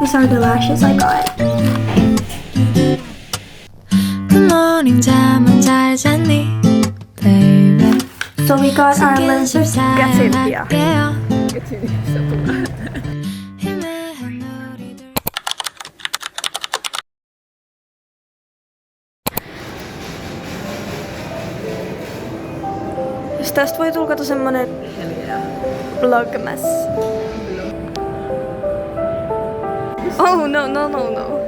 These are the lashes I got. Good morning, 잠은 잘 잤니, baby. So we got our lenses. Jos tästä voi tulkata semmonen vlogmas. Oh no no no no.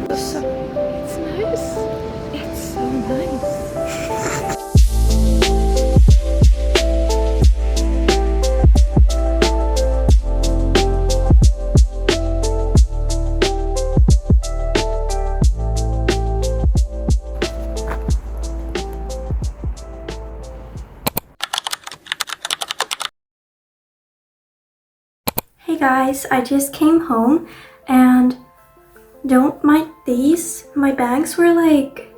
It's nice. It's so nice. Hey guys, I just came home and don't mind these. My bags were like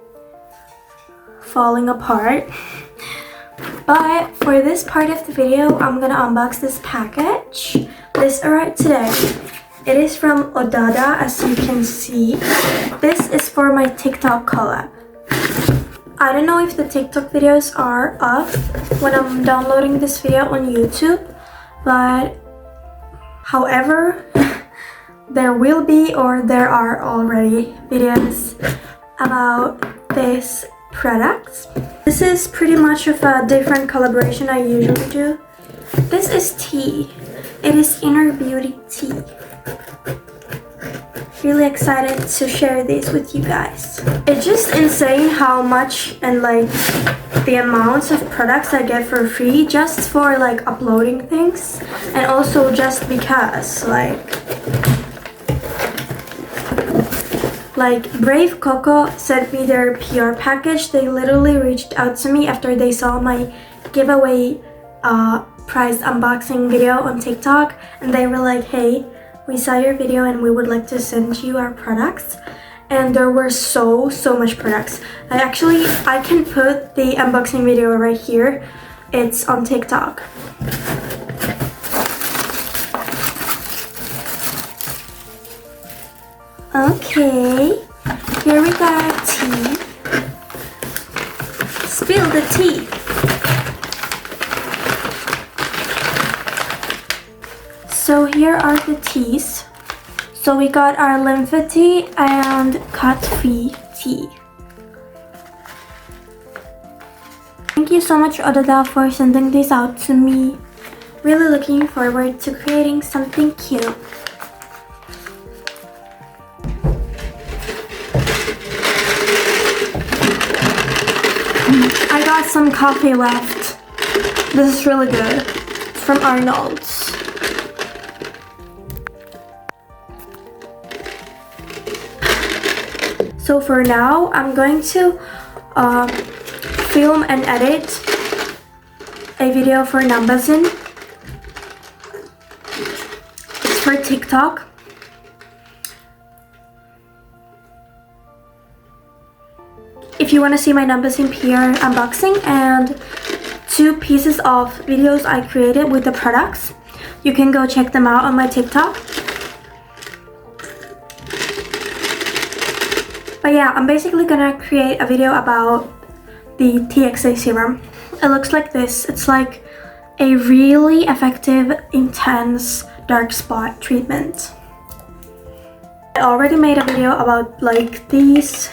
falling apart. But for this part of the video, I'm gonna unbox this package. This arrived today. It is from Odada, as you can see. This is for my TikTok collab. I don't know if the TikTok videos are up when I'm downloading this video on YouTube, but however, there will be, or there are already, videos about this product. This is pretty much of a different collaboration I usually do. This is tea. It is Inner Beauty tea. Really excited to share this with you guys. It's just insane how much and like the amounts of products I get for free just for like uploading things, and also just because like Brave Coco sent me their PR package. They literally reached out to me after they saw my giveaway prize unboxing video on TikTok, and they were like, hey, we saw your video and we would like to send you our products. And there were so much products. I can put the unboxing video right here. It's on TikTok. Okay, here we got tea. Spill the tea. So here are the teas. So we got our lympha tea and cut-free tea. Thank you so much, Odada, for sending this out to me. Really looking forward to creating something cute. I got some coffee left. This is really good. It's from Arnold's. So for now, I'm going to film and edit a video for Nambasin. It's for TikTok. If you want to see my Nambasin PR unboxing and 2 pieces of videos I created with the products, you can go check them out on my TikTok. But yeah, I'm basically gonna create a video about the TXA serum. It looks like this. It's like a really effective, intense dark spot treatment. I already made a video about like these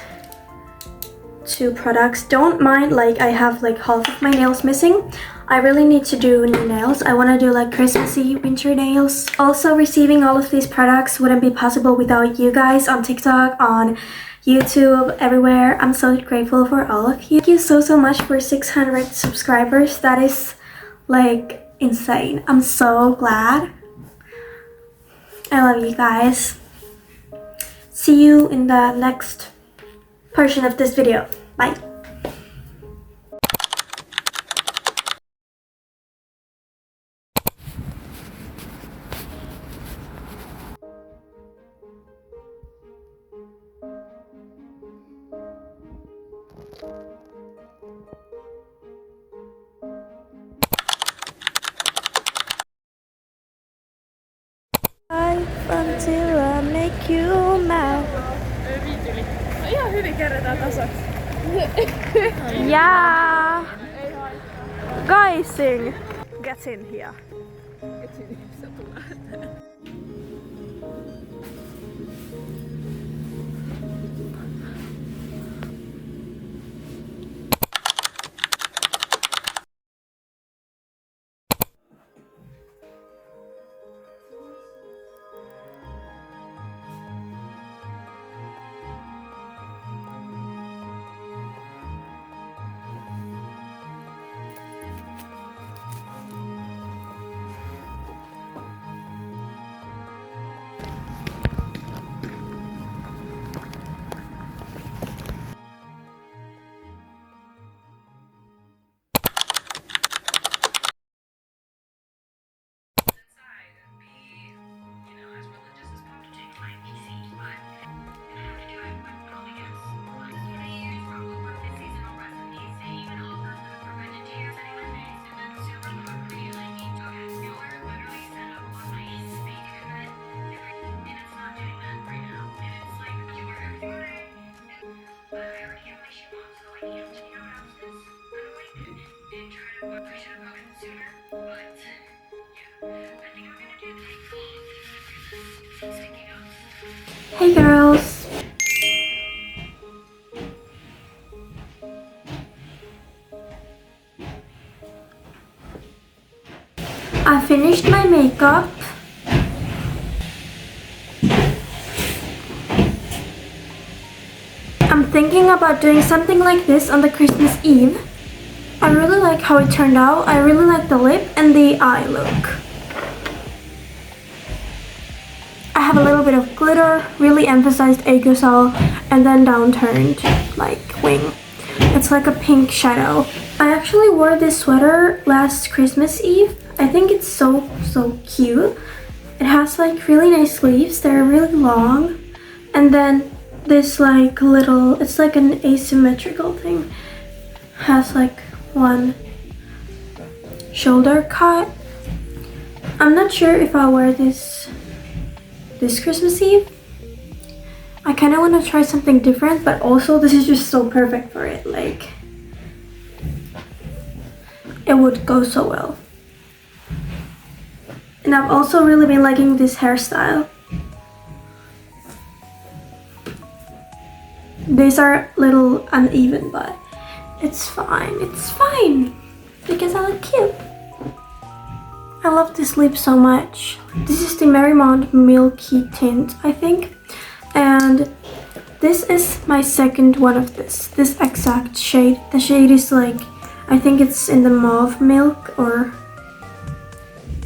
2 products. Don't mind like I have like half of my nails missing. I really need to do new nails. I want to do like Christmassy winter nails. Also, receiving all of these products wouldn't be possible without you guys on TikTok, on YouTube, everywhere. I'm so grateful for all of you. Thank you so much for 600 subscribers. That is like insane. I'm so glad. I love you guys. See you in the next portion of this video. Bye. until I make you melt. No ihan hyvin kerrotaan tasaksi. Yeah! Guys sing! Get in here. Hey girls! I finished my makeup. I'm thinking about doing something like this on the Christmas Eve. I really like how it turned out. I really like the lip and the eye look. I have a little bit of glitter, really emphasized aerosol, and then downturned, like wing. It's like a pink shadow. I actually wore this sweater last Christmas Eve. I think it's so cute. It has like really nice sleeves. They're really long. And then this like little, it's like an asymmetrical thing. Has like one shoulder cut. I'm not sure if I'll wear this Christmas Eve. I kind of want to try something different, but also this is just so perfect for it. Like, it would go so well. And I've also really been liking this hairstyle. These are a little uneven, but it's fine. It's fine because I look cute. I love this lip so much. This is the Marymount Milky Tint, I think. And this is my second one of this exact shade. The shade is like, I think it's in the mauve milk, or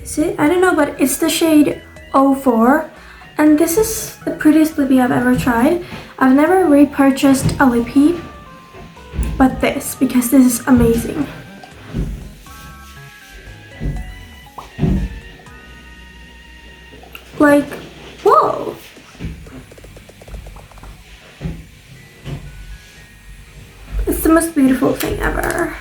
is it? I don't know, but it's the shade 04. And this is the prettiest lippy I've ever tried. I've never repurchased a lippy, but this, because this is amazing. Like, whoa! It's the most beautiful thing ever.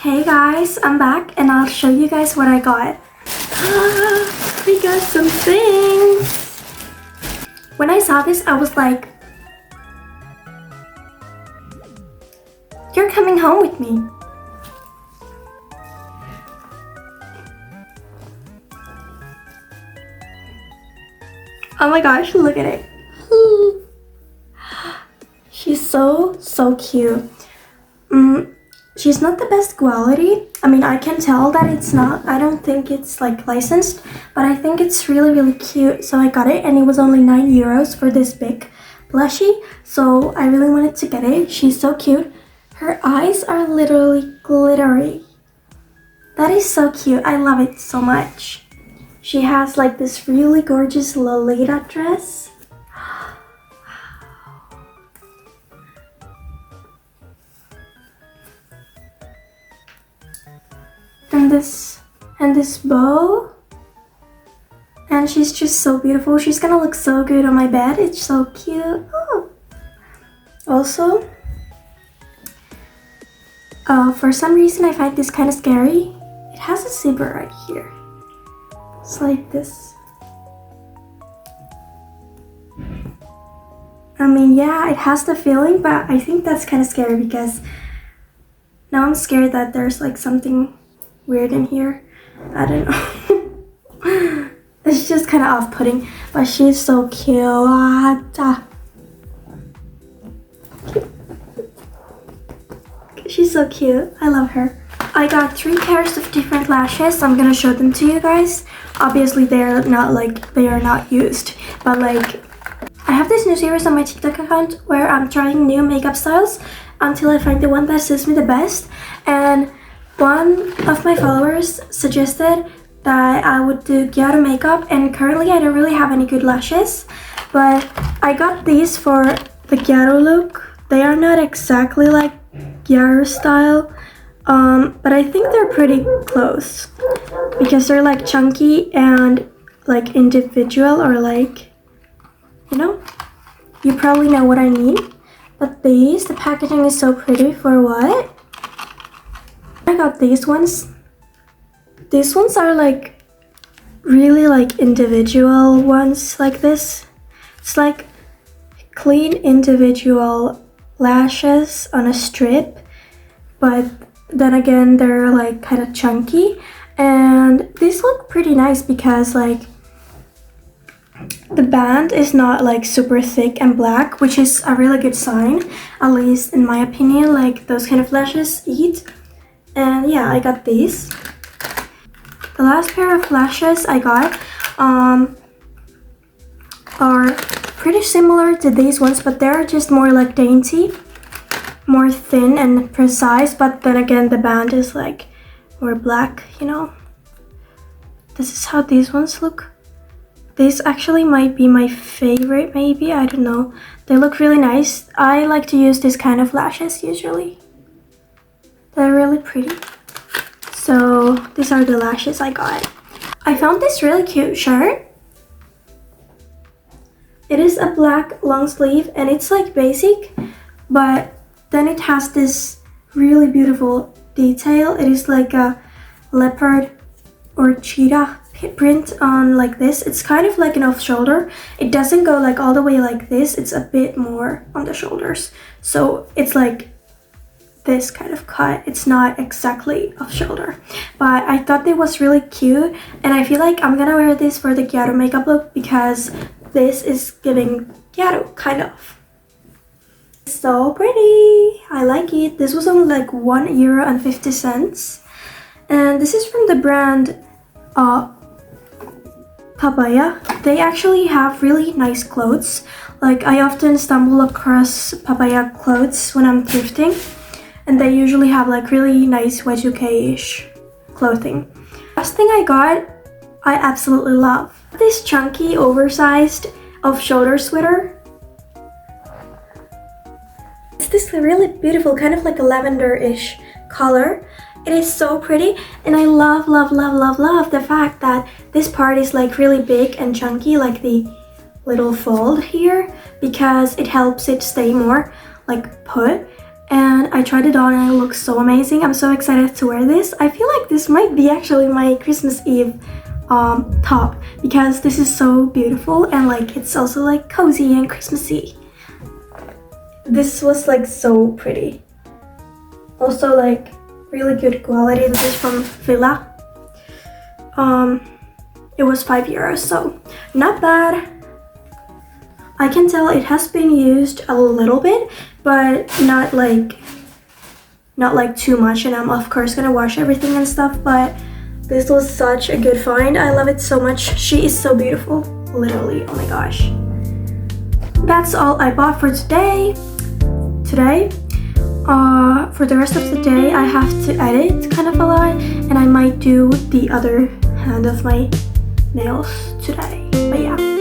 Hey guys, I'm back and I'll show you guys what I got. We got some things. When I saw this, I was like, you're coming home with me. Oh my gosh, look at it. She's so cute. She's not the best quality. I mean, I can tell that it's not. I don't think it's like licensed, but I think it's really cute. So I got it, and it was only 9 euros for this big plushie. So I really wanted to get it. She's so cute. Her eyes are literally glittery. That is so cute. I love it so much. She has like this really gorgeous Lolita dress. And this bow. And she's just so beautiful. She's gonna look so good on my bed. It's so cute. Oh. Also, for some reason I find this kind of scary. It has a zipper right here. It's like this. I mean, yeah, it has the feeling, but I think that's kind of scary because now I'm scared that there's like something weird in here. I don't know. It's just kind of off-putting, but she's so cute. She's so cute. I love her. I got 3 pairs of different lashes. I'm gonna show them to you guys. Obviously they are not used, but like I have this new series on my TikTok account where I'm trying new makeup styles until I find the one that suits me the best. And one of my followers suggested that I would do Gyaru makeup, and currently I don't really have any good lashes, but I got these for the Gyaru look. They are not exactly like Gyaru style, but I think they're pretty close because they're like chunky and like individual, or like, you know, you probably know what I mean. But these, the packaging is so pretty. For what? I got these ones. These ones are like really like individual ones like this. It's like clean individual lashes on a strip, but then again they're like kind of chunky, and these look pretty nice because like the band is not like super thick and black, which is a really good sign, at least in my opinion. Like those kind of lashes eat. And yeah, I got these. The last pair of lashes I got are pretty similar to these ones, but they're just more like dainty, more thin and precise, but then again the band is like more black, you know. This is how these ones look. These actually might be my favorite, maybe, I don't know. They look really nice. I like to use this kind of lashes usually. They're really pretty. So these are the lashes I got. I found this really cute shirt. It is a black long sleeve and it's like basic, but then it has this really beautiful detail. It is like a leopard or cheetah print on like this. It's kind of like an off shoulder. It doesn't go like all the way like this. It's a bit more on the shoulders. So it's like this kind of cut. It's not exactly off shoulder, but I thought it was really cute, and I feel like I'm gonna wear this for the Gyaru makeup look because this is giving Gyaru kind of. So pretty. I like it. This was only like €1.50, and this is from the brand Papaya. They actually have really nice clothes. Like I often stumble across Papaya clothes when I'm thrifting, and they usually have like really nice Y2K-ish clothing. Last thing I got, I absolutely love. This chunky, oversized off-shoulder sweater. It's this really beautiful, kind of like a lavender-ish color. It is so pretty, and I love the fact that this part is like really big and chunky, like the little fold here, because it helps it stay more like put. And I tried it on and it looks so amazing. I'm so excited to wear this. I feel like this might be actually my Christmas Eve top, because this is so beautiful and like it's also like cozy and Christmassy. This was like so pretty. Also like really good quality. This is from Villa. It was €5, so not bad. I can tell it has been used a little bit, but not like too much, and I'm of course gonna wash everything and stuff, but this was such a good find. I love it so much. She is so beautiful, literally. Oh my gosh. That's all I bought for today. For the rest of the day, I have to edit kind of a lot, and I might do the other hand of my nails today. But yeah.